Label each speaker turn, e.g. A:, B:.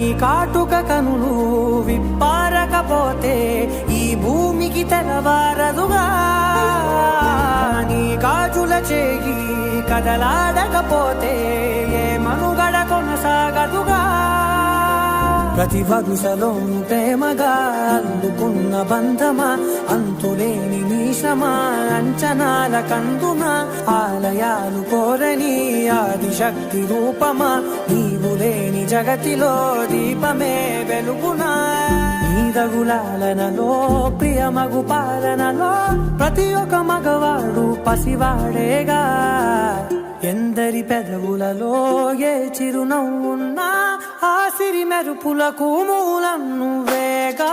A: ఈ కాటుక కనులు విప్పారకపోతే ఈ భూమికి తెలవారదుగా. నీ గాజుల చేయి కదలాడకపోతే ఏ మనుగడ కొనసాగదుగా. ప్రతి వరుసలో ప్రేమగా అల్లుకున్న బంధమా, అంతులేని నీశమా, అంచనాల కందుమా, ఆలయాలు కోరని ఆదిశక్తి రూపమా, నీవు లేని జగతిలో దీపమే వెలుగునా. నీదగులాలనలో ప్రియమగు పాలనలో ప్రతి ఒక్క మగవాడు పసివాడేగా. ఎందరి పెదవులలో ఏ చిరునవ్వున్నా ఆ సిరి మెరుపులకు మూలం నువ్వేగా.